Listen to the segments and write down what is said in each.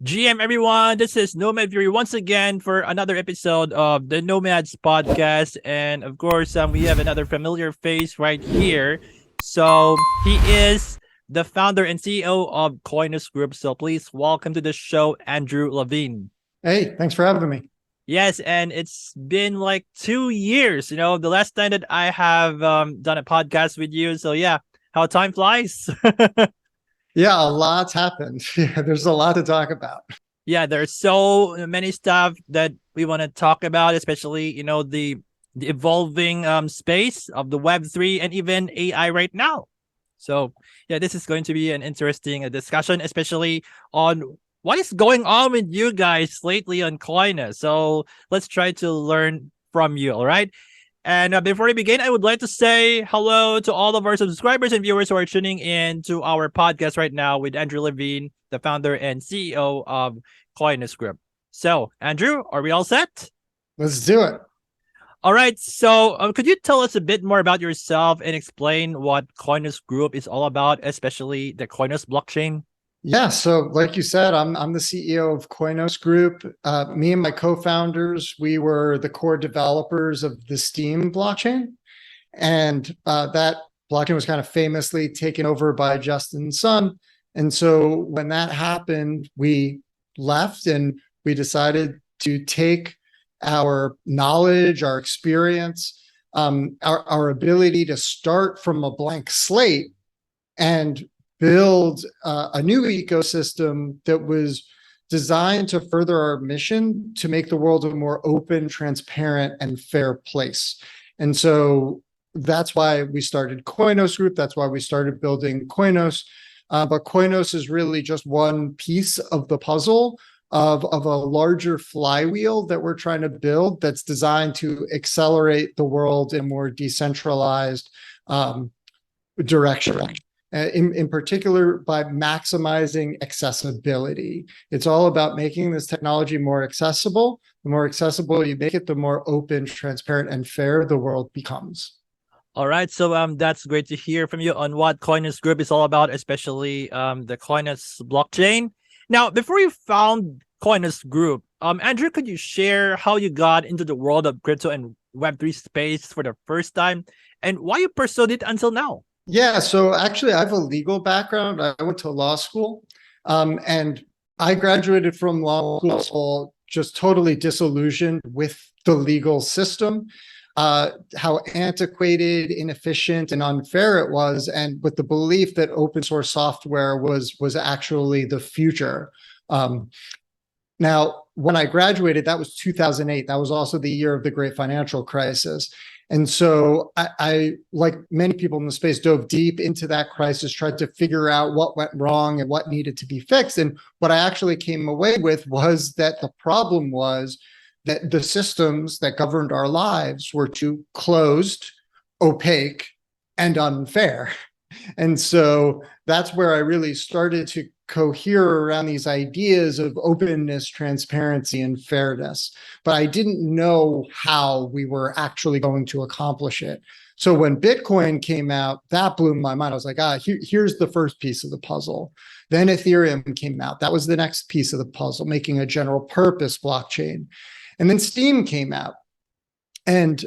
GM everyone, this is Nomad here once again for another episode of the Nomads podcast. And of course, we have another familiar face right here. So he is the founder and CEO of Koinos Group. So please welcome to the show, Andrew Levine. Hey, thanks for having me. Yes, and it's been like 2 years, the last time that I have done a podcast with you. So yeah, how time flies. Yeah, a lot's happened. Yeah, there's a lot to talk about. Yeah, there's so many stuff that we want to talk about, especially the evolving space of the Web3 and even AI right now. So yeah, this is going to be an interesting discussion, especially on what is going on with you guys lately on Koinos. So let's try to learn from you. All right. And before we begin, I would like to say hello to all of our subscribers and viewers who are tuning in to our podcast right now with Andrew Levine, the founder and CEO of Koinos Group. So, Andrew, are we all set? Let's do it. All right. So, could you tell us a bit more about yourself and explain what Koinos Group is all about, especially the Koinos blockchain? Yeah, so like you said, I'm the CEO of Koinos Group. Me and my co-founders, we were the core developers of the Steam blockchain, and that blockchain was kind of famously taken over by Justin Sun. And so when that happened, we left and we decided to take our knowledge, our experience, our ability to start from a blank slate and build a new ecosystem that was designed to further our mission to make the world a more open, transparent, and fair place. And so that's why we started Koinos Group. That's why we started building Koinos. But Koinos is really just one piece of the puzzle of a larger flywheel that we're trying to build that's designed to accelerate the world in a more decentralized direction. In particular, by maximizing accessibility. It's all about making this technology more accessible. The more accessible you make it, the more open, transparent, and fair the world becomes. All right, so that's great to hear from you on what Koinos Group is all about, especially the Koinos blockchain. Now, before you found Koinos Group, Andrew, could you share how you got into the world of crypto and Web3 space for the first time, and why you pursued it until now? Yeah, so actually, I have a legal background. I went to law school, and I graduated from law school just totally disillusioned with the legal system, how antiquated, inefficient, and unfair it was, and with the belief that open source software was actually the future. Now, when I graduated, that was 2008. That was also the year of the great financial crisis. And so I, like many people in the space, dove deep into that crisis, tried to figure out what went wrong and what needed to be fixed. And what I actually came away with was that the problem was that the systems that governed our lives were too closed, opaque, and unfair. And so that's where I really started to cohere around these ideas of openness, transparency, and fairness. But I didn't know how we were actually going to accomplish it. So when Bitcoin came out, that blew my mind. I was like, here's the first piece of the puzzle. Then Ethereum came out. That was the next piece of the puzzle, making a general purpose blockchain. And then Steam came out. And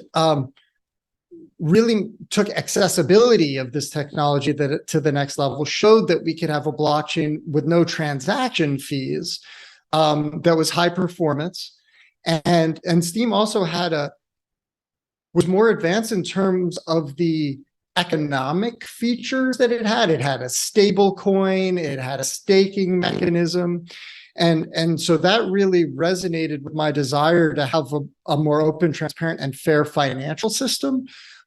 really took accessibility of this technology to the next level, showed that we could have a blockchain with no transaction fees that was high performance. And Steam also was more advanced in terms of the economic features that it had. It had a stable coin, it had a staking mechanism. And so that really resonated with my desire to have a more open, transparent, and fair financial system.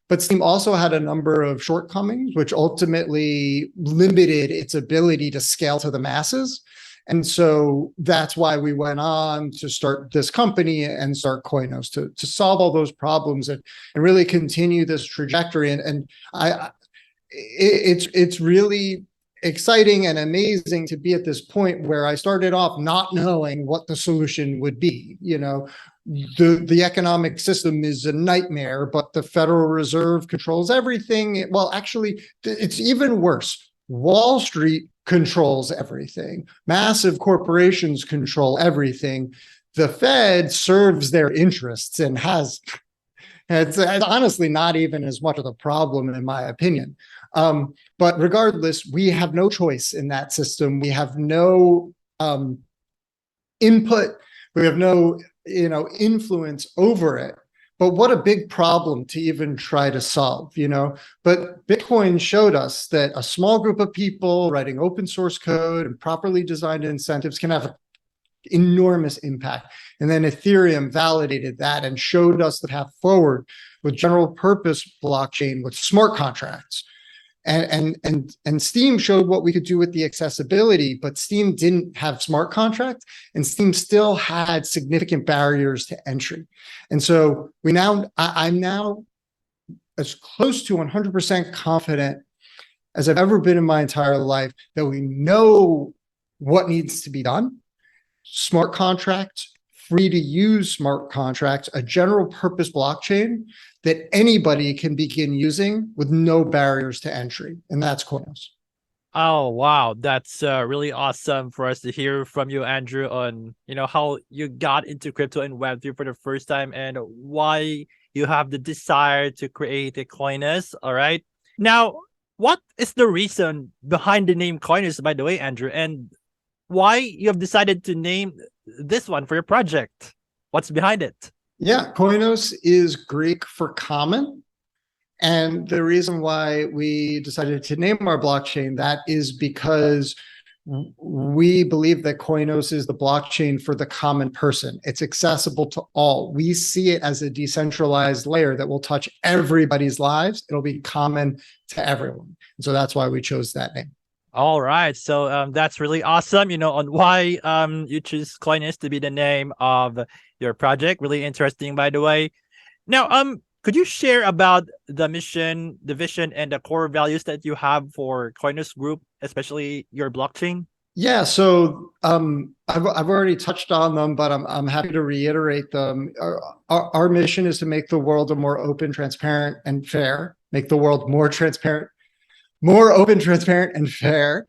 But Steam also had a number of shortcomings, which ultimately limited its ability to scale to the masses. And so that's why we went on to start this company and start Koinos to solve all those problems and really continue this trajectory. And it's really exciting and amazing to be at this point where I started off not knowing what the solution would be. The economic system is a nightmare, but the Federal Reserve controls everything. Well, actually, it's even worse. Wall Street controls everything. Massive corporations control everything. The Fed serves their interests and has, it's honestly not even as much of the problem, in my opinion. But regardless, we have no choice in that system. We have no input. We have no, influence over it. But what a big problem to even try to solve, But Bitcoin showed us that a small group of people writing open source code and properly designed incentives can have enormous impact. And then Ethereum validated that and showed us the path forward with general purpose blockchain with smart contracts. And Steam showed what we could do with the accessibility, but Steam didn't have smart contracts, and Steam still had significant barriers to entry. And so I'm now as close to 100% confident as I've ever been in my entire life that we know what needs to be done. Smart contracts, free to use smart contracts, a general purpose blockchain that anybody can begin using with no barriers to entry. And that's Koinos. Oh, wow. That's really awesome for us to hear from you, Andrew, on, how you got into crypto and Web3 for the first time and why you have the desire to create a Koinos. All right. Now, what is the reason behind the name Koinos, by the way, Andrew, and why you have decided to name this one for your project? What's behind it? Yeah, Koinos is Greek for common. And the reason why we decided to name our blockchain that is because we believe that Koinos is the blockchain for the common person. It's accessible to all. We see it as a decentralized layer that will touch everybody's lives. It'll be common to everyone. And so that's why we chose that name. All right. So that's really awesome, on why you choose Koinos to be the name of your project. Really interesting, by the way. Now, could you share about the mission, the vision, and the core values that you have for Koinos Group, especially your blockchain? Yeah, so I've already touched on them, but I'm happy to reiterate them. Our mission is to make the world a more open, transparent, and fair. Make the world more transparent, more open, transparent, and fair.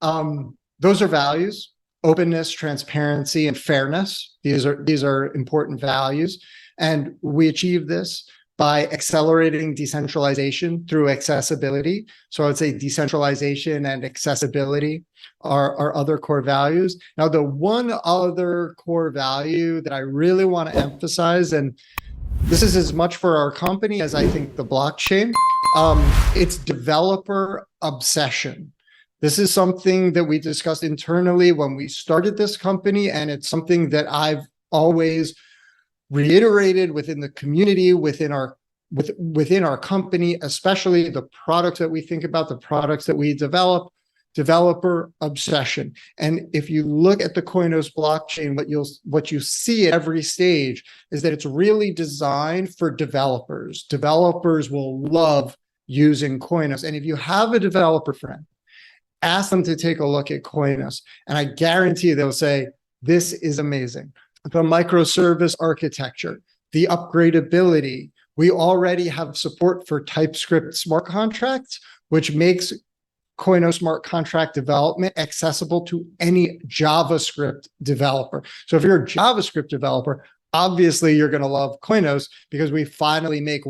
Those are values: openness, transparency, and fairness. These are important values, and we achieve this by accelerating decentralization through accessibility. So I would say decentralization and accessibility are other core values. Now, the one other core value that I really want to emphasize, and this is as much for our company as I think the blockchain, it's developer obsession. This is something that we discussed internally when we started this company, and it's something that I've always reiterated within the community, within our company, especially the products that we think about, the products that we develop, developer obsession. And if you look at the Koinos blockchain, what you see at every stage is that it's really designed for developers. Developers will love using Koinos. And if you have a developer friend, ask them to take a look at Koinos, and I guarantee they'll say, this is amazing. The microservice architecture, the upgradability. We already have support for TypeScript smart contracts, which makes Koinos smart contract development accessible to any JavaScript developer. So if you're a JavaScript developer, obviously you're going to love Koinos because we finally make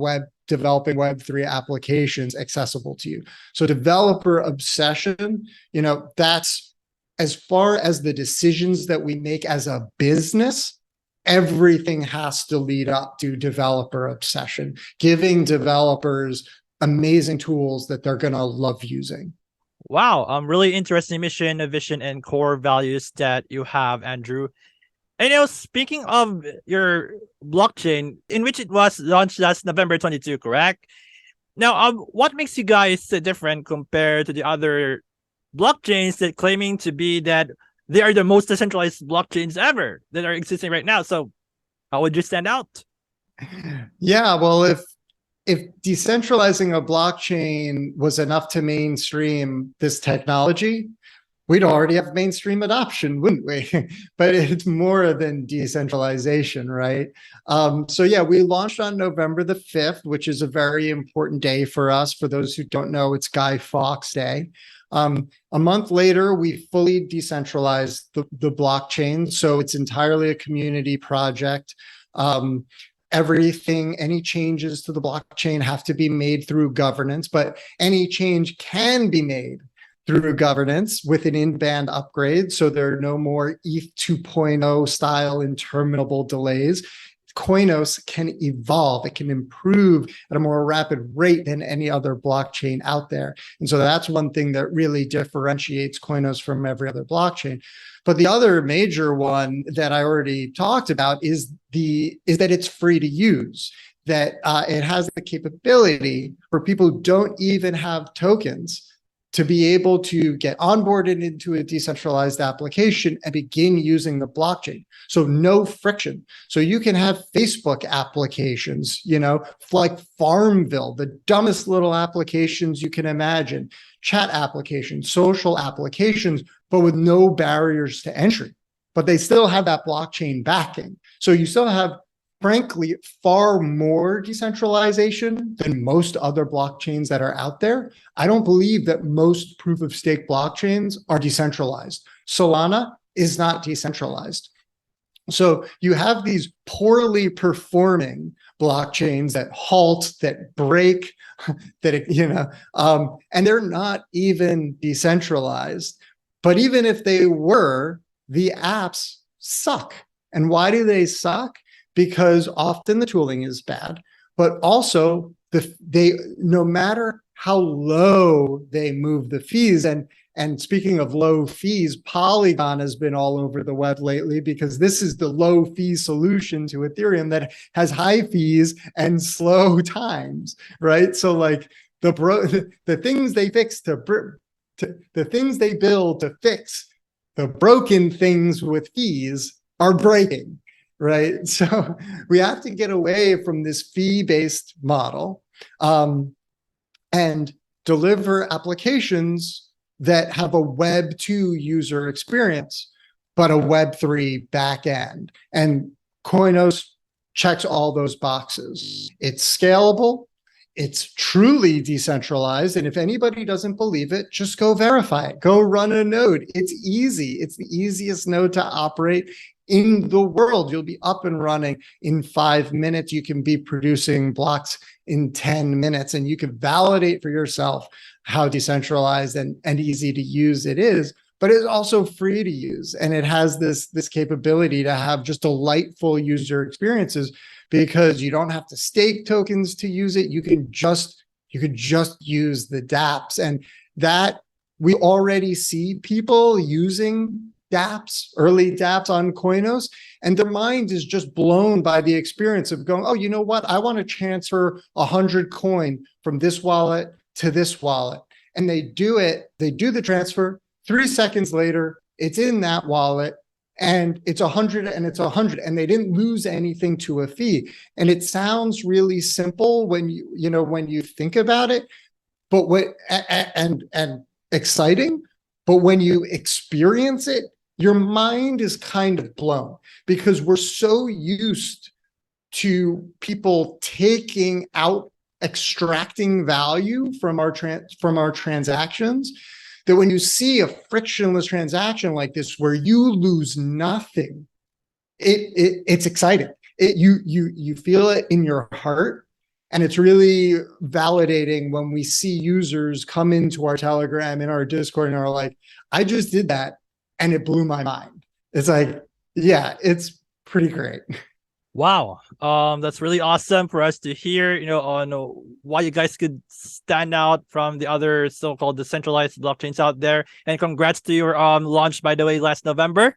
developing Web3 applications accessible to you. So developer obsession, that's as far as the decisions that we make as a business, everything has to lead up to developer obsession, giving developers amazing tools that they're going to love using. Wow. Really interesting mission, vision, and core values that you have, Andrew. And speaking of your blockchain, in which it was launched last November 22, correct? Now, what makes you guys different compared to the other blockchains that claiming to be that they are the most decentralized blockchains ever that are existing right now? So how would you stand out? Yeah, well, if decentralizing a blockchain was enough to mainstream this technology, we'd already have mainstream adoption, wouldn't we? But it's more than decentralization, right? So yeah, we launched on November the 5th, which is a very important day for us. For those who don't know, it's Guy Fawkes Day. A month later, we fully decentralized the blockchain. So it's entirely a community project. Everything, any changes to the blockchain have to be made through governance, but any change can be made through governance with an in-band upgrade. So there are no more ETH 2.0 style interminable delays. Koinos can evolve, it can improve at a more rapid rate than any other blockchain out there. And so that's one thing that really differentiates Koinos from every other blockchain. But the other major one that I already talked about is that it's free to use, that it has the capability for people who don't even have tokens to be able to get onboarded into a decentralized application and begin using the blockchain. So no friction. So you can have Facebook applications, like Farmville, the dumbest little applications you can imagine, chat applications, social applications, but with no barriers to entry. But they still have that blockchain backing. So you still have, frankly, far more decentralization than most other blockchains that are out there. I don't believe that most proof of stake blockchains are decentralized. Solana is not decentralized. So you have these poorly performing blockchains that halt, that break, and they're not even decentralized. But even if they were, the apps suck. And why do they suck? Because often the tooling is bad, but also no matter how low they move the fees, and speaking of low fees, Polygon has been all over the web lately because this is the low fee solution to Ethereum that has high fees and slow times, right? So like the things they fix the things they build to fix the broken things with fees are breaking. Right. So we have to get away from this fee-based model and deliver applications that have a Web 2 user experience, but a Web 3 backend. And Koinos checks all those boxes. It's scalable. It's truly decentralized. And if anybody doesn't believe it, just go verify it. Go run a node. It's easy. It's the easiest node to operate in the world. You'll be up and running in 5 minutes. You can be producing blocks in 10 minutes, and you can validate for yourself how decentralized and easy to use it is. But it's also free to use, and it has this capability to have just delightful user experiences because you don't have to stake tokens to use it. You could just use the dApps, and that we already see people using dApps, early dApps on Koinos, and their mind is just blown by the experience of going, oh, you know what? I want to transfer 100 coin from this wallet to this wallet. And they do it. They do the transfer. 3 seconds later, it's in that wallet, and it's 100 and it's 100, and they didn't lose anything to a fee. And it sounds really simple when you think about it, but and exciting, but when you experience it, your mind is kind of blown because we're so used to people taking out, extracting value from our transactions, that when you see a frictionless transaction like this where you lose nothing, it's exciting. You feel it in your heart, and it's really validating when we see users come into our Telegram, in our Discord, and are like, I just did that and it blew my mind. It's like, yeah, it's pretty great. Wow. That's really awesome for us to hear, on why you guys could stand out from the other so-called decentralized blockchains out there. And congrats to your launch, by the way, last November.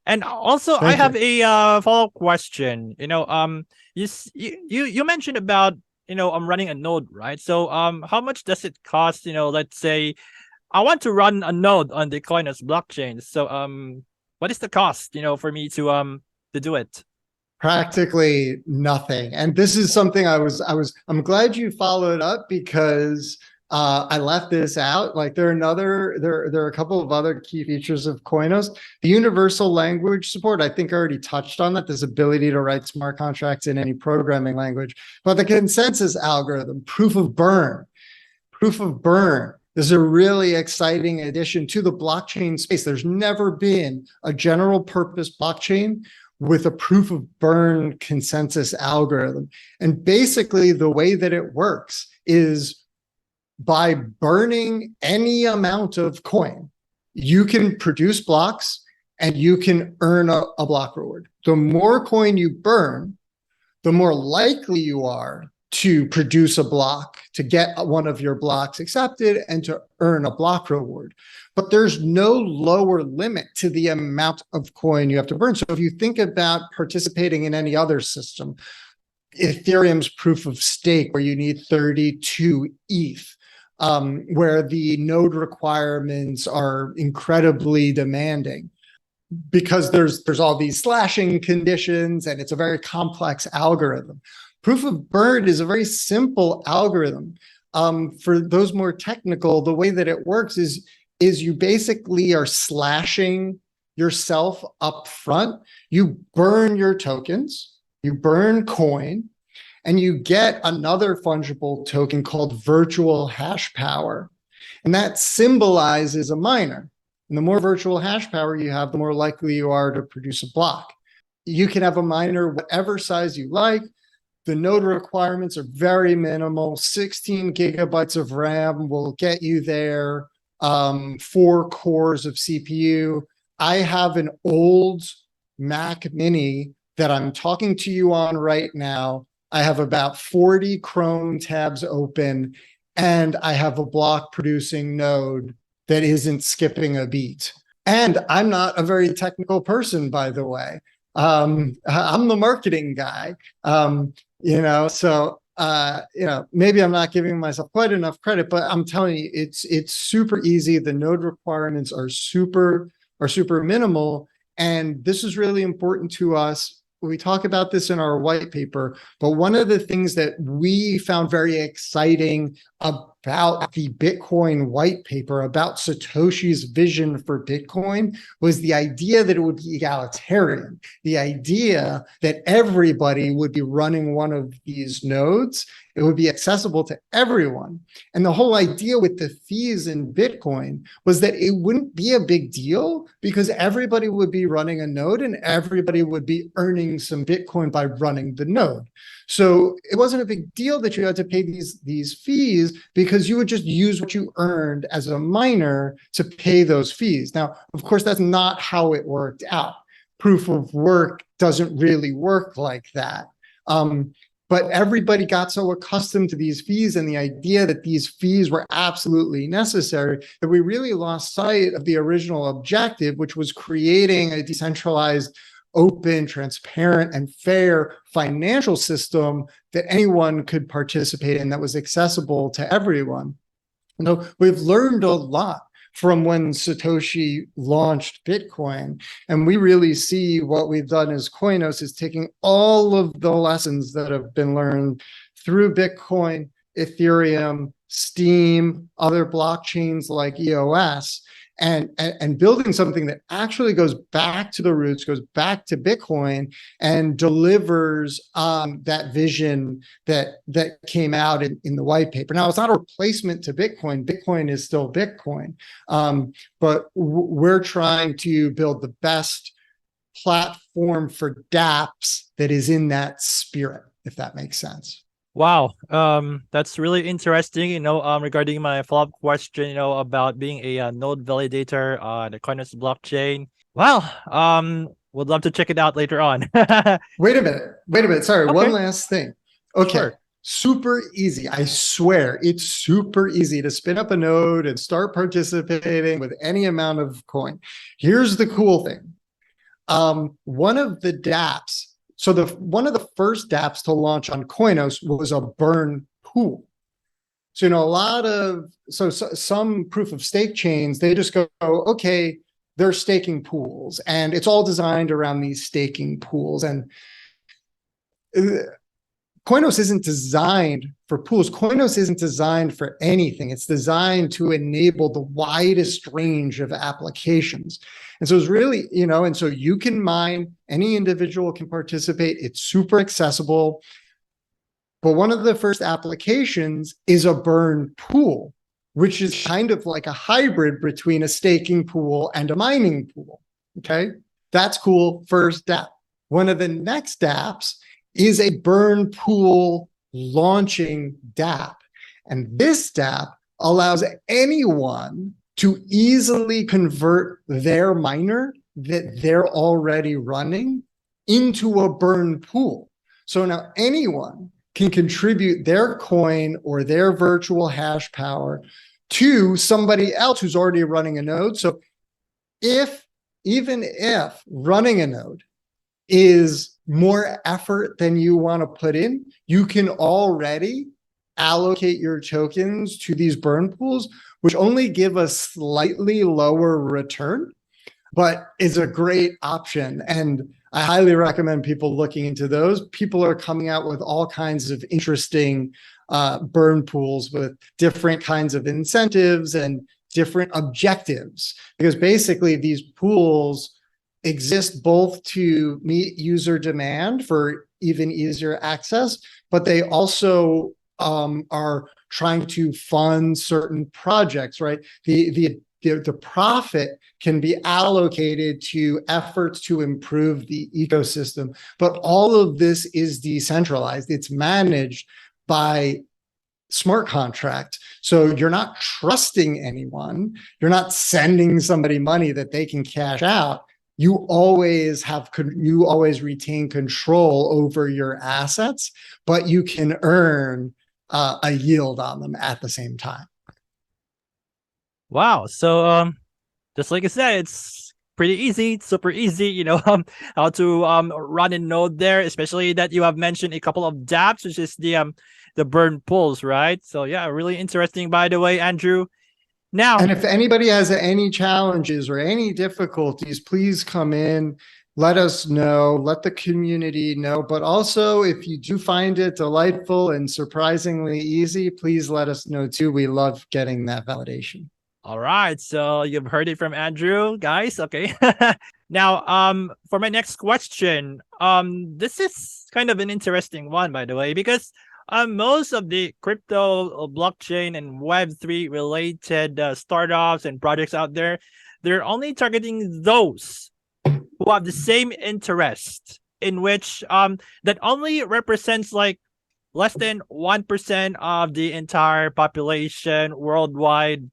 And also, I have a follow-up question. You mentioned about, I'm running a node, right? So how much does it cost, let's say I want to run a node on the Koinos blockchain. So what is the cost, for me to do it? Practically nothing. And this is something I'm glad you followed up, because I left this out. Like there are a couple of other key features of Koinos. The universal language support, I think I already touched on that, this ability to write smart contracts in any programming language. But the consensus algorithm, proof of burn is a really exciting addition to the blockchain space. There's never been a general purpose blockchain with a proof of burn consensus algorithm. And basically the way that it works is by burning any amount of coin, you can produce blocks and you can earn a block reward. The more coin you burn, the more likely you are to produce a block, to get one of your blocks accepted and to earn a block reward. But there's no lower limit to the amount of coin you have to burn. So if you think about participating in any other system, Ethereum's proof of stake, where you need 32 ETH, where the node requirements are incredibly demanding because there's all these slashing conditions and it's a very complex algorithm. Proof of burn is a very simple algorithm. For those more technical, the way that it works is you basically are slashing yourself up front. You burn your tokens, you burn coin, and you get another fungible token called virtual hash power. And that symbolizes a miner. And the more virtual hash power you have, the more likely you are to produce a block. You can have a miner whatever size you like. The node requirements are very minimal. 16 gigabytes of RAM will get you there. 4 cores of CPU. I have an old Mac Mini that I'm talking to you on right now. I have about 40 Chrome tabs open, and I have a block producing node that isn't skipping a beat. And I'm not a very technical person, by the way. I'm the marketing guy. So maybe I'm not giving myself quite enough credit, but I'm telling you, it's super easy. The node requirements are super minimal, and this is really important to us. We talk about this in our white paper, but one of the things that we found very exciting about the Bitcoin white paper, about Satoshi's vision for Bitcoin, was the idea that it would be egalitarian, the idea that everybody would be running one of these nodes. It would be accessible to everyone. And the whole idea with the fees in Bitcoin was that it wouldn't be a big deal because everybody would be running a node and everybody would be earning some Bitcoin by running the node. So it wasn't a big deal that you had to pay these fees because you would just use what you earned as a miner to pay those fees. Now, of course, that's not how it worked out. Proof of work doesn't really work like that. But everybody got so accustomed to these fees and the idea that these fees were absolutely necessary that we really lost sight of the original objective, which was creating a decentralized, open, transparent, and fair financial system that anyone could participate in, that was accessible to everyone. So we've learned a lot from when Satoshi launched Bitcoin. And we really see what we've done as Koinos is taking all of the lessons that have been learned through Bitcoin, Ethereum, Steam, other blockchains like EOS, and building something that actually goes back to the roots, goes back to Bitcoin, and delivers that vision that came out in the white paper. Now, it's not a replacement to Bitcoin. Bitcoin is still Bitcoin, but we're trying to build the best platform for dApps that is in that spirit, if that makes sense. Wow, that's really interesting. Regarding my follow-up question, about being a node validator on the Koinos blockchain. Wow, would love to check it out later on. Wait a minute. Sorry, Okay. one last thing. Okay. Sure. Super easy. I swear it's super easy to spin up a node and start participating with any amount of coin. Here's the cool thing. One of the dApps, one of the first dApps to launch on Koinos was a burn pool. So, some proof of stake chains, they just go, okay, they're staking pools, and it's all designed around these staking pools. And Koinos isn't designed for pools. Koinos isn't designed for anything. It's designed to enable the widest range of applications. And so it's really, and so you can mine, any individual can participate. It's super accessible. But one of the first applications is a burn pool, which is kind of like a hybrid between a staking pool and a mining pool. Okay, that's cool. First step. One of the next dApps is a burn pool launching dApp. And this dApp allows anyone to easily convert their miner that they're already running into a burn pool. So now anyone can contribute their coin or their virtual hash power to somebody else who's already running a node. So even if running a node is more effort than you want to put in, you can already allocate your tokens to these burn pools, which only give a slightly lower return, but is a great option. And I highly recommend people looking into those. People are coming out with all kinds of interesting burn pools with different kinds of incentives and different objectives, because basically these pools exist both to meet user demand for even easier access, but they also are trying to fund certain projects, right? The profit can be allocated to efforts to improve the ecosystem, but all of this is decentralized. It's managed by smart contract. So you're not trusting anyone. You're not sending somebody money that they can cash out. You always retain control over your assets, but you can earn a yield on them at the same time. Wow. So just like I said, it's pretty easy, super easy, how to run a node there, especially that you have mentioned a couple of dApps, which is the burn pools, right? So yeah, really interesting, by the way, Andrew. Now, and if anybody has any challenges or any difficulties, please come in, let us know, let the community know. But also, if you do find it delightful and surprisingly easy, please let us know too. We love getting that validation. All right, so you've heard it from Andrew, guys. Okay. Now, for my next question, this is kind of an interesting one, by the way, because most of the crypto, blockchain, and Web3 related startups and projects out there, they're only targeting those who have the same interest, in which that only represents like less than 1% of the entire population worldwide.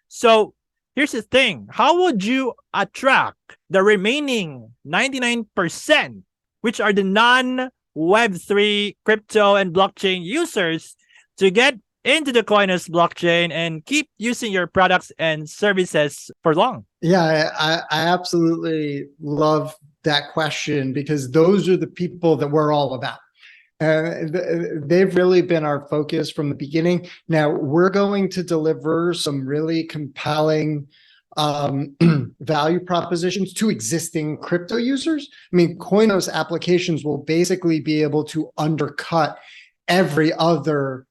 So here's the thing. How would you attract the remaining 99%, which are the non-Web3 crypto and blockchain users, to get into the Koinos blockchain and keep using your products and services for long? Yeah, I absolutely love that question, because those are the people that we're all about. They've really been our focus from the beginning. Now we're going to deliver some really compelling value propositions to existing crypto users. I mean, Koinos applications will basically be able to undercut every other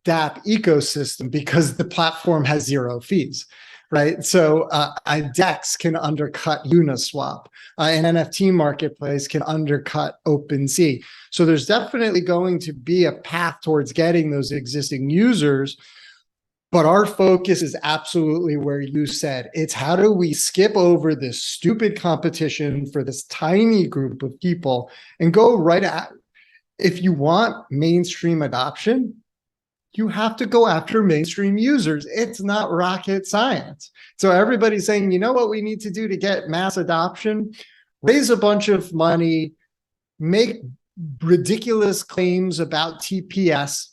dApp ecosystem because the platform has zero fees. Right. So a DEX can undercut Uniswap. An NFT marketplace can undercut OpenSea. So there's definitely going to be a path towards getting those existing users. But our focus is absolutely where you said. It's how do we skip over this stupid competition for this tiny group of people and go right at, if you want mainstream adoption, you have to go after mainstream users. It's not rocket science. So everybody's saying, you know what we need to do to get mass adoption? Raise a bunch of money, make ridiculous claims about TPS,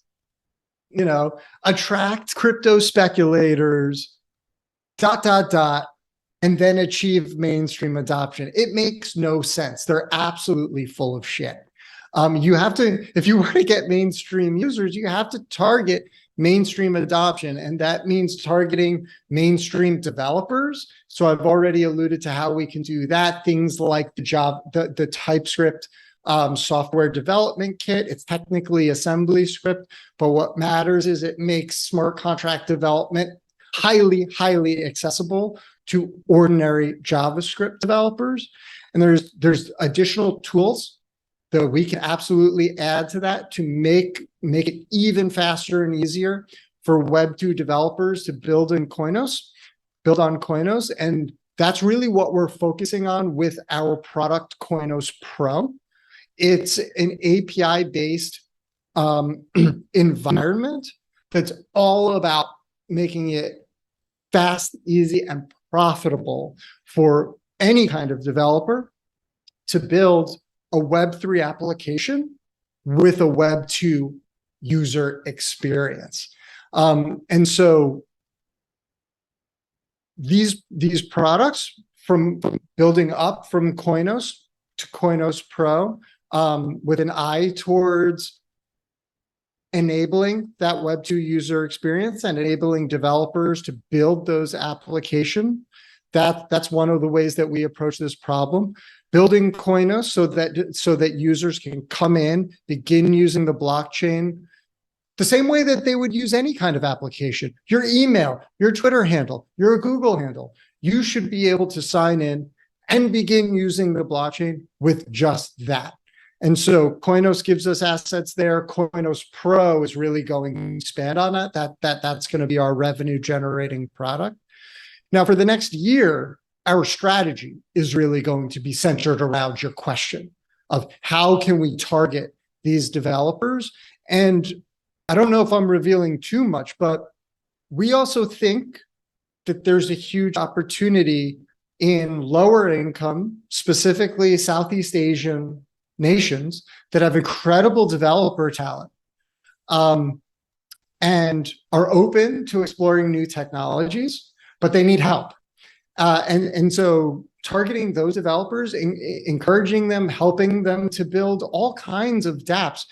attract crypto speculators, ... and then achieve mainstream adoption. It makes no sense. They're absolutely full of shit. You have to, if you were to get mainstream users, you have to target mainstream adoption, and that means targeting mainstream developers. So I've already alluded to how we can do that. Things like the TypeScript software development kit. It's technically assembly script, but what matters is it makes smart contract development highly, highly accessible to ordinary JavaScript developers. And there's additional tools that we can absolutely add to that to make it even faster and easier for Web2 developers to build on Koinos. And that's really what we're focusing on with our product Koinos Pro. It's an API-based environment that's all about making it fast, easy, and profitable for any kind of developer to build a Web3 application with a Web2 user experience. And so these products, from building up from Koinos to Koinos Pro, with an eye towards enabling that Web2 user experience and enabling developers to build those applications. That's one of the ways that we approach this problem. Building Koinos so that users can come in, begin using the blockchain the same way that they would use any kind of application. Your email, your Twitter handle, your Google handle. You should be able to sign in and begin using the blockchain with just that. And so Koinos gives us assets there. Koinos Pro is really going to expand on that. That's going to be our revenue generating product. Now, for the next year, our strategy is really going to be centered around your question of how can we target these developers. And I don't know if I'm revealing too much, but we also think that there's a huge opportunity in lower income, specifically Southeast Asian nations that have incredible developer talent, and are open to exploring new technologies, but they need help. And so targeting those developers, encouraging them, helping them to build all kinds of dApps.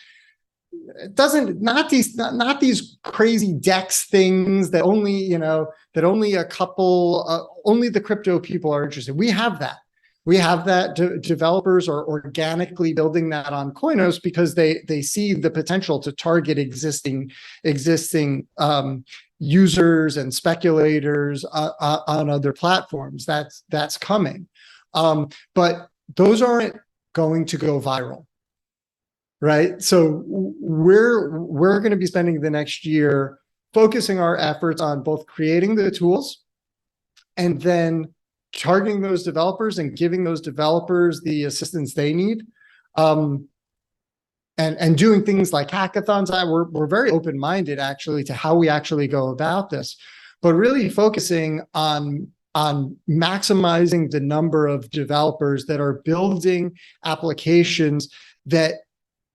It doesn't, not these crazy DEX things that only a couple, only the crypto people are interested. We have that. Developers are organically building that on Koinos because they see the potential to target existing users and speculators on other platforms. That's coming, but those aren't going to go viral, right? So we're going to be spending the next year focusing our efforts on both creating the tools and then targeting those developers and giving those developers the assistance they need, and doing things like hackathons. We're very open-minded actually to how we actually go about this, but really focusing on maximizing the number of developers that are building applications that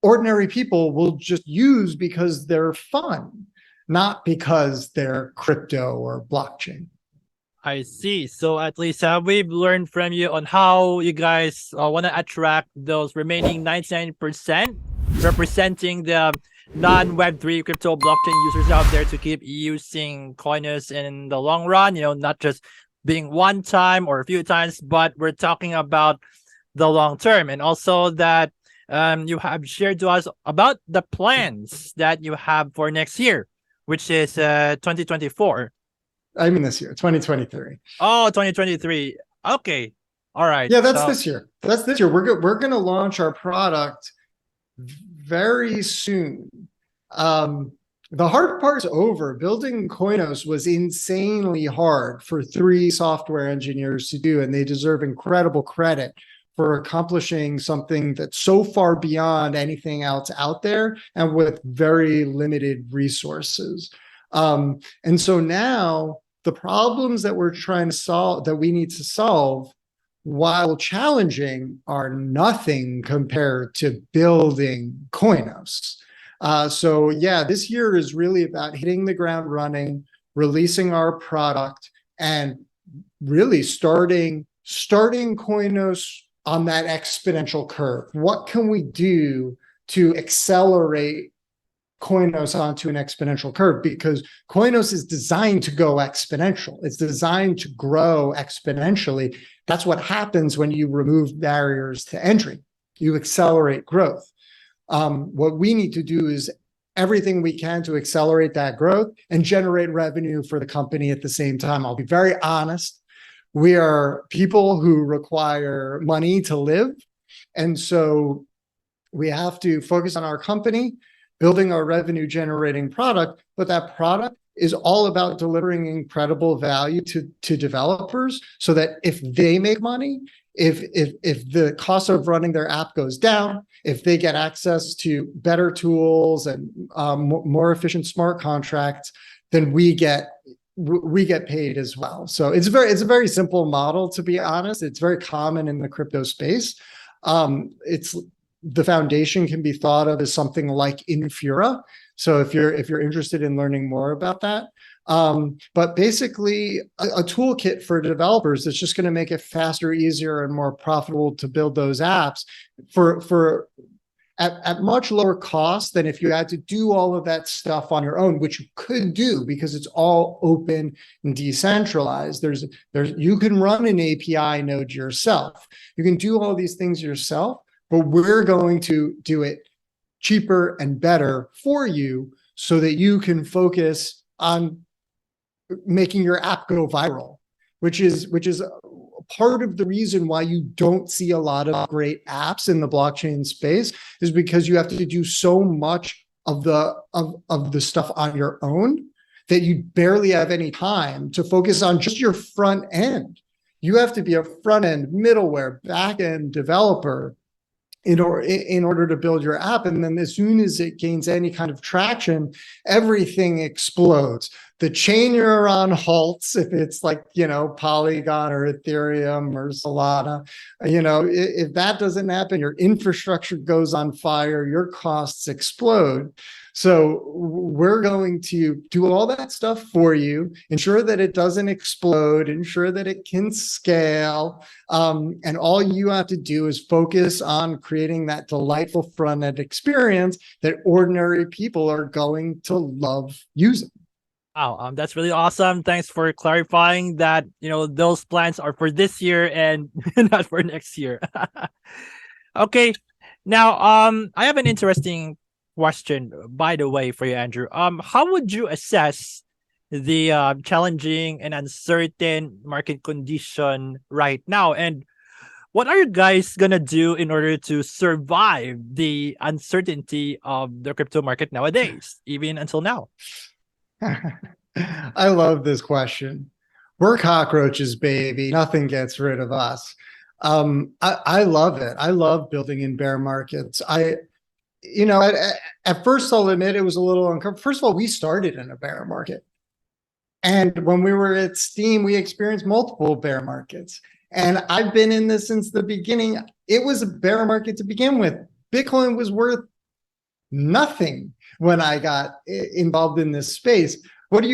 ordinary people will just use because they're fun, not because they're crypto or blockchain. I see. So at least we've learned from you on how you guys want to attract those remaining 99%, representing the non-Web3 crypto blockchain users out there to keep using Koinos in the long run, not just being one time or a few times, but we're talking about the long term. And also that you have shared to us about the plans that you have for next year, which is 2024. I mean this year, 2023. Oh, 2023. Okay. All right. Yeah, that's this year. That's this year. We're going to launch our product very soon. The hard part's over. Building Koinos was insanely hard for 3 software engineers to do, and they deserve incredible credit for accomplishing something that's so far beyond anything else out there and with very limited resources. And so now the problems that we're trying to solve, that we need to solve, while challenging, are nothing compared to building Koinos. So yeah, this year is really about hitting the ground running, releasing our product, and really starting Koinos on that exponential curve. What can we do to accelerate Koinos onto an exponential curve? Because Koinos is designed to go exponential. It's designed to grow exponentially. That's what happens when you remove barriers to entry. you accelerate growth. What we need to do is everything we can to accelerate that growth and generate revenue for the company at the same time. I'll be very honest. We are people who require money to live. And so we have to focus on our company, building our revenue generating product, but that product is all about delivering incredible value to developers so that if they make money, if the cost of running their app goes down, if they get access to better tools and more efficient smart contracts, then we get paid as well. So it's a very simple model, to be honest. It's very common in the crypto space. The foundation can be thought of as something like Infura. So if you're interested in learning more about that, but basically a toolkit for developers that's just going to make it faster, easier, and more profitable to build those apps at much lower cost than if you had to do all of that stuff on your own, which you could do because it's all open and decentralized. You can run an API node yourself. You can do all these things yourself, but we're going to do it cheaper and better for you so that you can focus on making your app go viral, which is part of the reason why you don't see a lot of great apps in the blockchain space, is because you have to do so much of the stuff on your own that you barely have any time to focus on just your front end. You have to be a front end, middleware, back end developer in order to build your app. And then as soon as it gains any kind of traction, everything explodes. The chain you're on halts if it's like, Polygon or Ethereum or Solana. If that doesn't happen, your infrastructure goes on fire, your costs explode. So we're going to do all that stuff for you, ensure that it doesn't explode, ensure that it can scale. And all you have to do is focus on creating that delightful front-end experience that ordinary people are going to love using. Wow, that's really awesome. Thanks for clarifying that, those plans are for this year and not for next year. Okay. Now, I have an interesting question, by the way, for you, Andrew. How would you assess the challenging and uncertain market condition right now? And what are you guys gonna do in order to survive the uncertainty of the crypto market nowadays, even until now? I love this question. We're cockroaches, baby. Nothing gets rid of us. I love it. I love building in bear markets. At first, I'll admit it was a little uncomfortable. First of all, we started in a bear market. And when we were at Steam, we experienced multiple bear markets. And I've been in this since the beginning. It was a bear market to begin with. Bitcoin was worth nothing when I got involved in this space. What do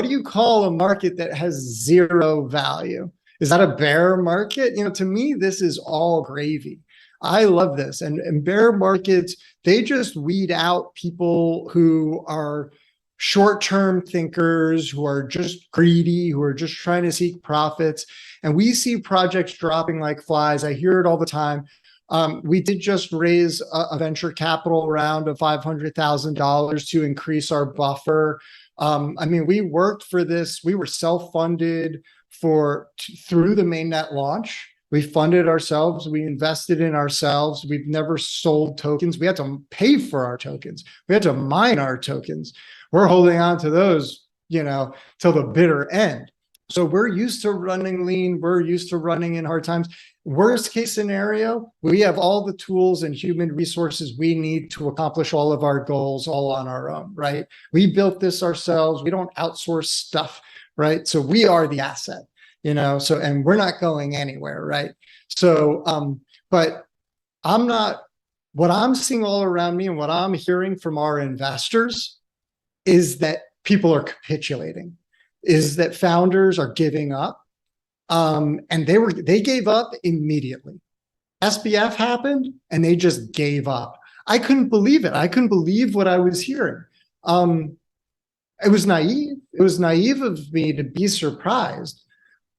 you call a market that has zero value? Is that a bear market? To me, this is all gravy. I love this. And bear markets, they just weed out people who are short-term thinkers, who are just greedy, who are just trying to seek profits. And we see projects dropping like flies. I hear it all the time. We did just raise a venture capital round of $500,000 to increase our buffer. We worked for this. We were self-funded through the mainnet launch. We funded ourselves. We invested in ourselves. We've never sold tokens. We had to pay for our tokens. We had to mine our tokens. We're holding on to those, till the bitter end. So we're used to running lean. We're used to running in hard times. Worst case scenario, we have all the tools and human resources we need to accomplish all of our goals all on our own, right? We built this ourselves. We don't outsource stuff, right? So we are the asset, and we're not going anywhere, right? So, but what I'm seeing all around me and what I'm hearing from our investors is that people are capitulating, is that founders are giving up. And they gave up immediately. SBF happened and they just gave up. I couldn't believe it. I couldn't believe what I was hearing. It was naive. It was naive of me to be surprised.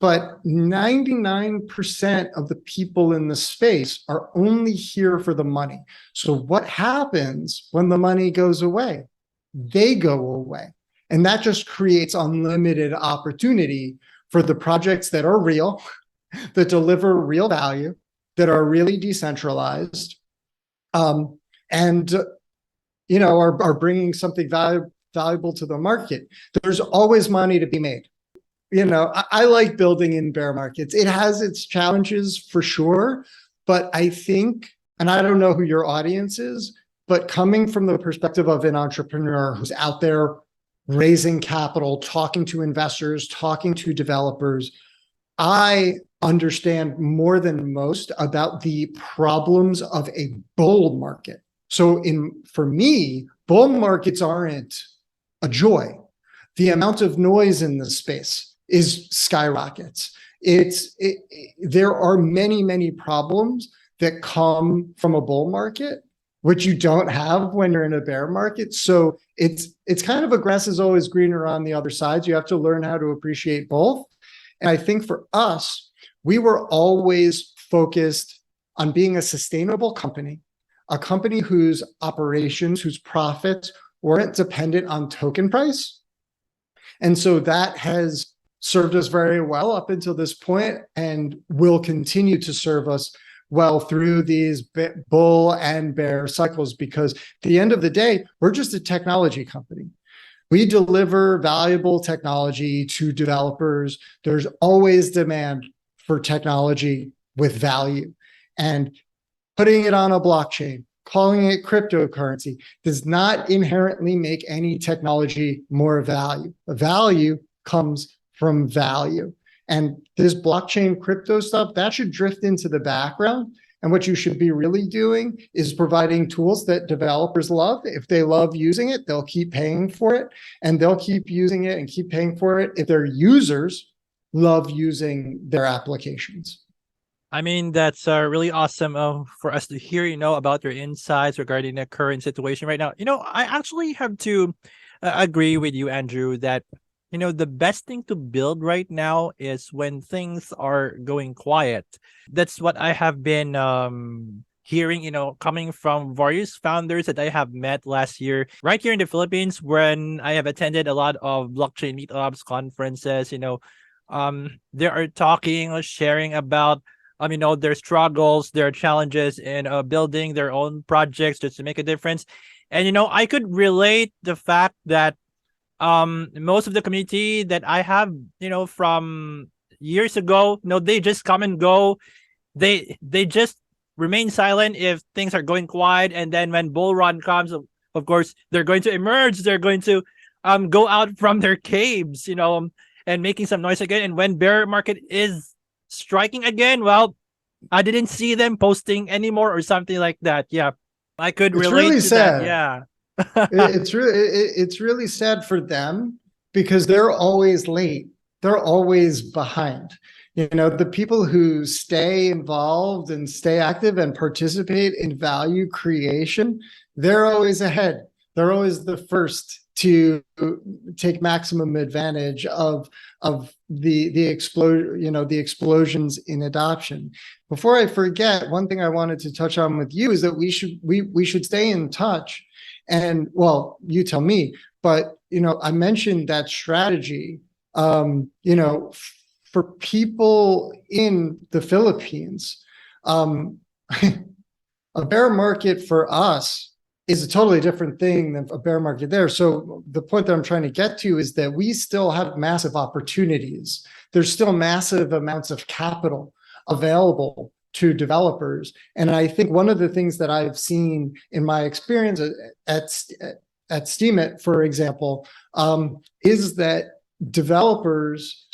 but 99% of the people in the space are only here for the money. So what happens when the money goes away? They go away. And that just creates unlimited opportunity for the projects that are real, that deliver real value, that are really decentralized, and are bringing something valuable to the market. There's always money to be made. I like building in bear markets. It has its challenges for sure, but I think, and I don't know who your audience is, but coming from the perspective of an entrepreneur who's out there raising capital, talking to investors, talking to developers, I understand more than most about the problems of a bull market. So for me, bull markets aren't a joy. The amount of noise in the space is skyrockets. There are many, many problems that come from a bull market, which you don't have when you're in a bear market. So it's kind of a grass is always greener on the other side. You have to learn how to appreciate both. And I think for us, we were always focused on being a sustainable company, a company whose operations, whose profits weren't dependent on token price. And so that has served us very well up until this point and will continue to serve us well through these bull and bear cycles, because at the end of the day, we're just a technology company. We deliver valuable technology to developers. There's always demand for technology with value. And putting it on a blockchain, calling it cryptocurrency, does not inherently make any technology more value. Value comes from value. And this blockchain crypto stuff, that should drift into the background. And what you should be really doing is providing tools that developers love. If they love using it, they'll keep paying for it, and they'll keep using it and keep paying for it if their users love using their applications. I mean, that's really awesome for us to hear, about your insights regarding the current situation right now. I actually have to agree with you, Andrew, that, the best thing to build right now is when things are going quiet. That's what I have been hearing, coming from various founders that I have met last year, right here in the Philippines, when I have attended a lot of blockchain meetups, conferences, they are talking or sharing about their struggles, their challenges in building their own projects just to make a difference. And I could relate the fact that most of the community that I have, from years ago, they just come and go. They just remain silent if things are going quiet, and then when bull run comes, of course, they're going to emerge. They're going to go out from their caves, and making some noise again. And when bear market is striking again, well, I didn't see them posting anymore or something like that. Yeah, I could It's relate really to sad. that. Yeah. It's really sad for them because they're always late. They're always behind. The people who stay involved and stay active and participate in value creation, they're always ahead. They're always the first to take maximum advantage of the explosions in adoption. Before I forget, one thing I wanted to touch on with you is that we should stay in touch. And well, you tell me, but I mentioned that strategy. For people in the Philippines, a bear market for us is a totally different thing than a bear market there. So the point that I'm trying to get to is that we still have massive opportunities. There's still massive amounts of capital available to developers. And I think one of the things that I've seen in my experience at Steemit, for example, is that developers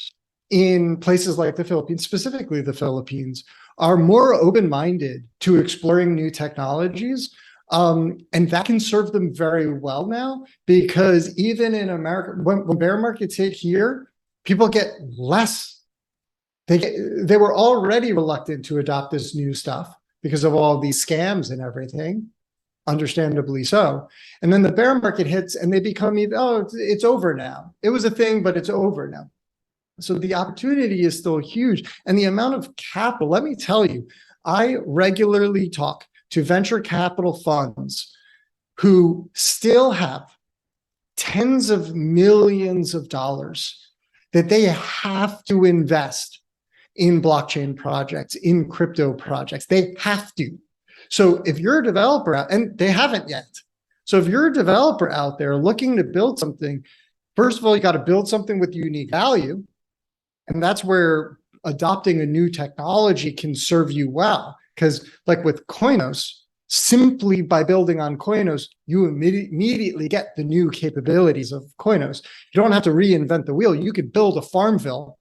in places like the Philippines, specifically the Philippines, are more open-minded to exploring new technologies. And that can serve them very well now, because even in America, when bear markets hit here, people get less. They were already reluctant to adopt this new stuff because of all these scams and everything, understandably so. And then the bear market hits and they become, it's over now. It was a thing, but it's over now. So the opportunity is still huge. And the amount of capital, let me tell you, I regularly talk to venture capital funds who still have tens of millions of dollars that they have to invest in blockchain projects, in crypto projects. They have to. So if you're a developer, and they haven't yet. So if you're a developer out there looking to build something, first of all, you got to build something with unique value. And that's where adopting a new technology can serve you well. Because like with Koinos, simply by building on Koinos, you immediately get the new capabilities of Koinos. You don't have to reinvent the wheel. You could build a Farmville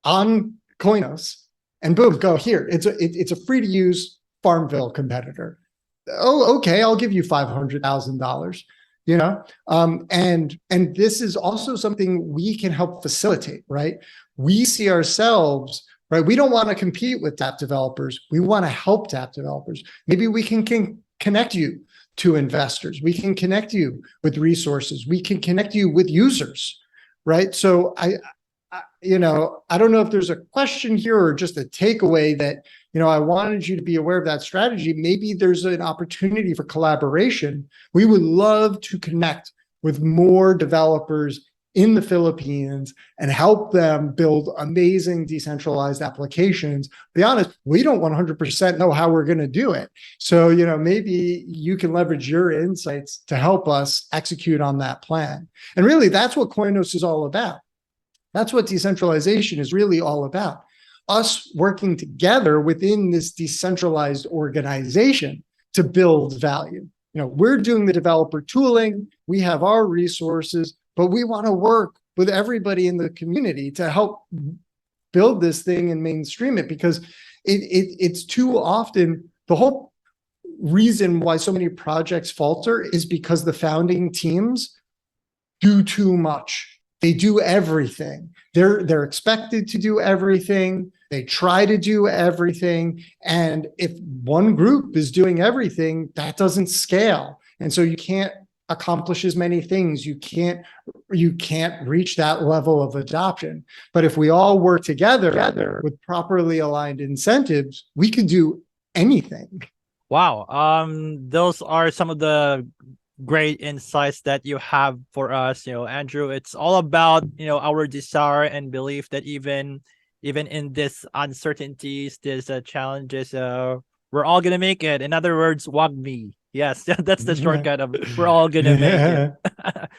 on Koinos and boom, go here. It's a free to use Farmville competitor. Oh, okay, I'll give you $500,000. You know, and this is also something we can help facilitate, right? We see ourselves, right? We don't want to compete with dApp developers. We want to help dApp developers. Maybe we can connect you to investors. We can connect you with resources. We can connect you with users, right? So I don't know if there's a question here or just a takeaway that, I wanted you to be aware of that strategy. Maybe there's an opportunity for collaboration. We would love to connect with more developers in the Philippines and help them build amazing decentralized applications. To be honest, we don't 100% know how we're going to do it. So, maybe you can leverage your insights to help us execute on that plan. And really, that's what Koinos is all about. That's what decentralization is really all about. Us working together within this decentralized organization to build value. We're doing the developer tooling, we have our resources, but we want to work with everybody in the community to help build this thing and mainstream it, because it's too often the whole reason why so many projects falter is because the founding teams do too much. They do everything. They're expected to do everything. They try to do everything. And if one group is doing everything, that doesn't scale. And so you can't accomplish as many things. You can't reach that level of adoption. But if we all work together with properly aligned incentives, we can do anything. Wow. Those are some of the great insights that you have for us, Andrew. It's all about, our desire and belief that even in this uncertainties, these challenges, we're all gonna make it. In other words, WAGMI. Yes, that's the shortcut of we're all gonna make it.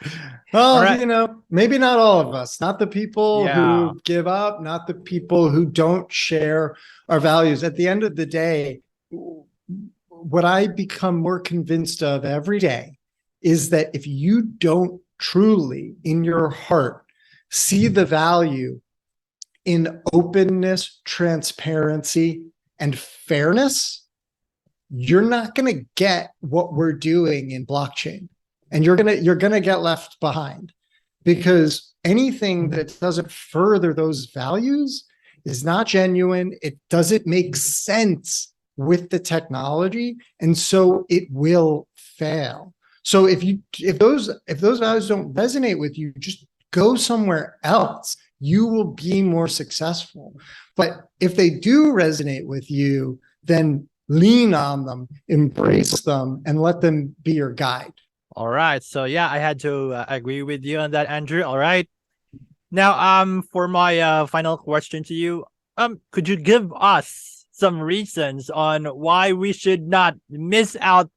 Well, right. Maybe not all of us, not the people Yeah. who give up, not the people who don't share our values. At the end of the day, what I become more convinced of every day is that if you don't truly in your heart see the value in openness, transparency, and fairness, you're not going to get what we're doing in blockchain. And you're going to get left behind, because anything that doesn't further those values is not genuine. It doesn't make sense with the technology, and so it will fail. So if those values don't resonate with you, just go somewhere else. You will be more successful. But if they do resonate with you, then lean on them, embrace them, and let them be your guide. All right. So yeah, I had to agree with you on that, Andrew. All right. Now, for my final question to you, could you give us some reasons on why we should not miss out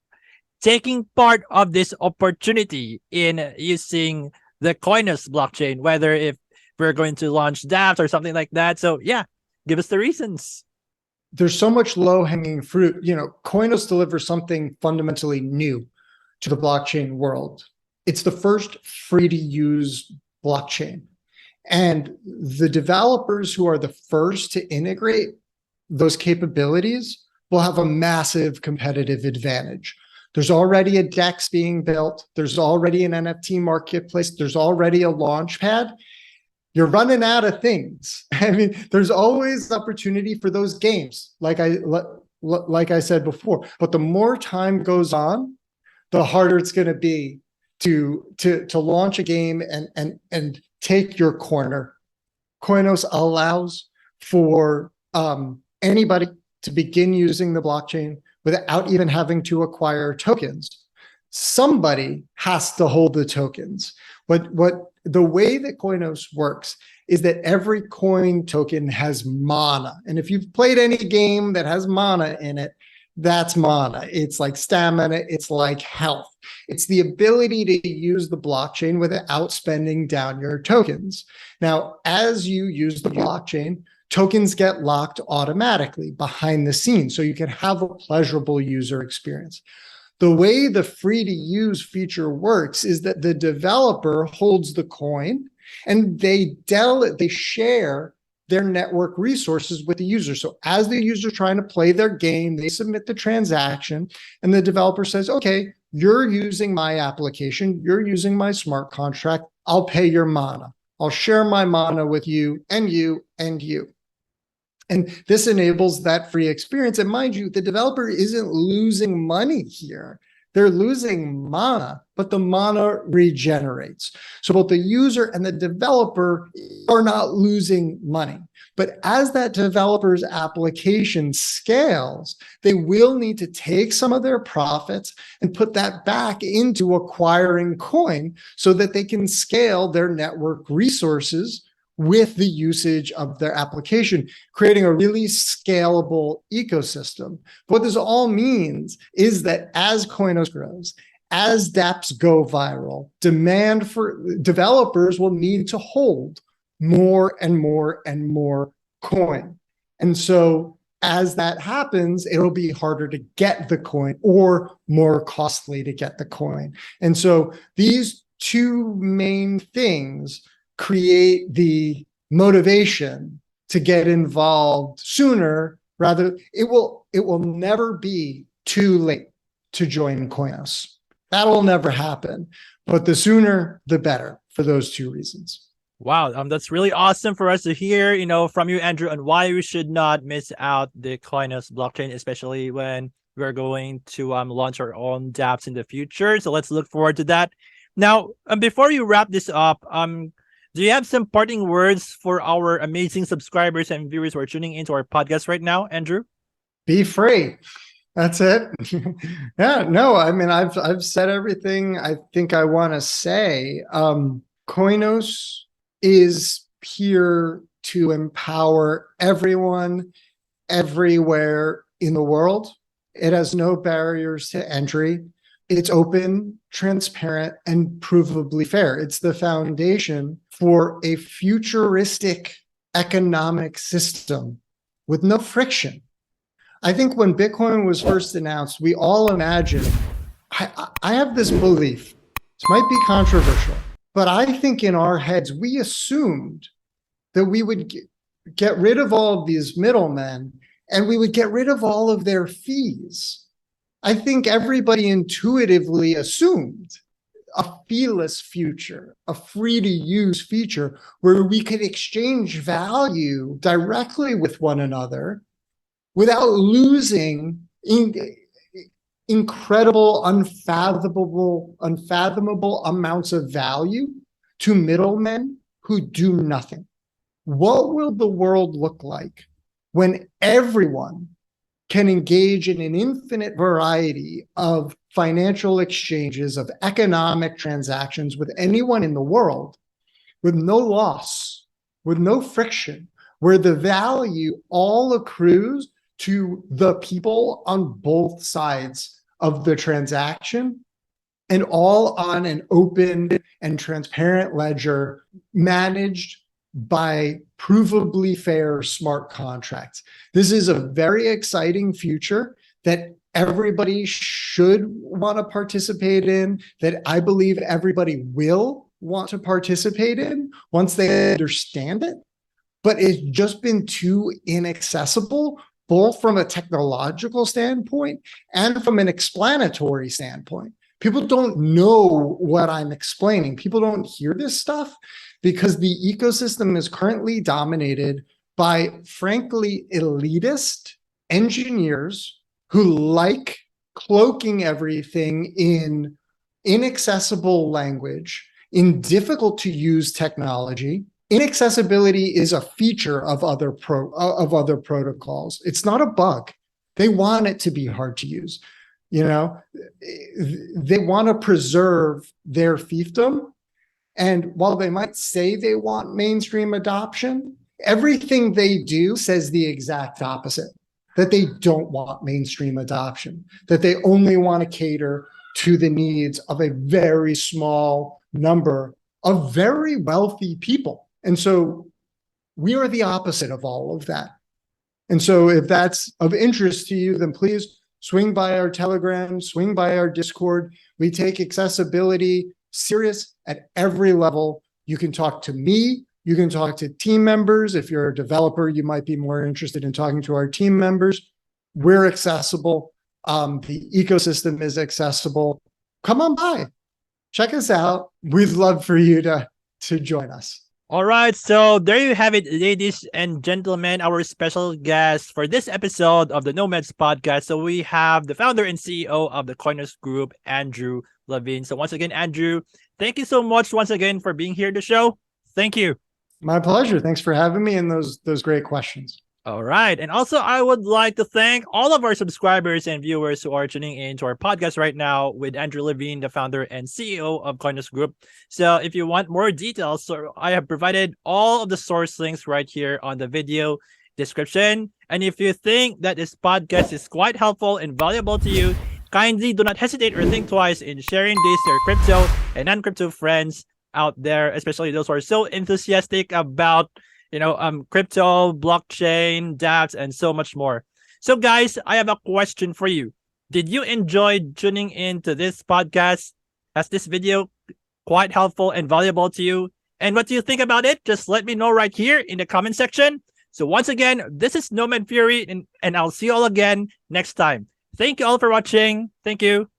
taking part of this opportunity in using the Koinos blockchain, whether if we're going to launch dApps or something like that? So yeah, give us the reasons. There's so much low-hanging fruit. Koinos delivers something fundamentally new to the blockchain world. It's the first free-to-use blockchain. And the developers who are the first to integrate those capabilities will have a massive competitive advantage. There's already a DEX being built. There's already an NFT marketplace. There's already a launch pad. You're running out of things. I mean, there's always opportunity for those games, like I said before. But the more time goes on, the harder it's going to be to launch a game and take your corner. Koinos allows for anybody to begin using the blockchain without even having to acquire tokens. Somebody has to hold the tokens. What the way that Koinos works is that every coin token has mana. And if you've played any game that has mana in it, that's mana. It's like stamina, it's like health. It's the ability to use the blockchain without spending down your tokens. Now, as you use the blockchain, tokens get locked automatically behind the scenes so you can have a pleasurable user experience. The way the free to use feature works is that the developer holds the coin and they share their network resources with the user. So as the user trying to play their game, they submit the transaction and the developer says, okay, you're using my application, you're using my smart contract, I'll pay your mana. I'll share my mana with you and you and you. And this enables that free experience. And mind you, the developer isn't losing money here. They're losing mana, but the mana regenerates. So both the user and the developer are not losing money. But as that developer's application scales, they will need to take some of their profits and put that back into acquiring coin so that they can scale their network resources with the usage of their application, creating a really scalable ecosystem. What this all means is that as Koinos grows, as dApps go viral, demand for developers will need to hold more and more and more coin. And so as that happens, it'll be harder to get the coin or more costly to get the coin. And so these two main things create the motivation to get involved sooner. Rather, it will never be too late to join Koinos. That'll never happen, but the sooner the better for those two reasons. Wow, that's really awesome for us to hear, from you, Andrew, on why we should not miss out the Koinos blockchain, especially when we're going to launch our own dApps in the future. So let's look forward to that. Now, before you wrap this up, do you have some parting words for our amazing subscribers and viewers who are tuning into our podcast right now, Andrew? Be free. That's it. Yeah, no, I mean, I've said everything I think I want to say. Koinos is here to empower everyone, everywhere in the world. It has no barriers to entry. It's open, transparent, and provably fair. It's the foundation for a futuristic economic system with no friction. I think when Bitcoin was first announced, we all imagined, I have this belief, this might be controversial, but I think in our heads, we assumed that we would get rid of all of these middlemen and we would get rid of all of their fees. I think everybody intuitively assumed a feeless future, a free to use future where we could exchange value directly with one another without losing incredible, unfathomable amounts of value to middlemen who do nothing. What will the world look like when everyone can engage in an infinite variety of financial exchanges, of economic transactions with anyone in the world, with no loss, with no friction, where the value all accrues to the people on both sides of the transaction, and all on an open and transparent ledger managed by provably fair smart contracts. This is a very exciting future that everybody should want to participate in, that I believe everybody will want to participate in once they understand it. But it's just been too inaccessible, both from a technological standpoint and from an explanatory standpoint. People don't know what I'm explaining. People don't hear this stuff because the ecosystem is currently dominated by, frankly, elitist engineers who like cloaking everything in inaccessible language, in difficult to use technology, Inaccessibility is a feature of other protocols. It's not a bug. They want it to be hard to use. You know, they want to preserve their fiefdom. And while they might say they want mainstream adoption, everything they do says the exact opposite, that they don't want mainstream adoption, that they only want to cater to the needs of a very small number of very wealthy people. And so we are the opposite of all of that. And so if that's of interest to you, then please swing by our Telegram, swing by our Discord. We take accessibility serious at every level. You can talk to me. You can talk to team members. If you're a developer, you might be more interested in talking to our team members. We're accessible. The ecosystem is accessible. Come on by. Check us out. We'd love for you to join us. All right, so there you have it, ladies and gentlemen, our special guest for this episode of the Nomads podcast. So we have the founder and CEO of the Koinos Group, Andrew Levine. So once again, Andrew, thank you so much once again for being here on the show. Thank you. My pleasure. Thanks for having me and those great questions. All right. And also, I would like to thank all of our subscribers and viewers who are tuning in to our podcast right now with Andrew Levine, the founder and CEO of Koinos Group. So if you want more details, so I have provided all of the source links right here on the video description. And if you think that this podcast is quite helpful and valuable to you, kindly do not hesitate or think twice in sharing this to your crypto and non-crypto friends out there, especially those who are so enthusiastic about crypto, blockchain, dApps, and so much more. So guys, I have a question for you. Did you enjoy tuning in to this podcast? Has this video quite helpful and valuable to you? And what do you think about it? Just let me know right here in the comment section. So once again, this is Nomad Fury, and I'll see you all again next time. Thank you all for watching. Thank you.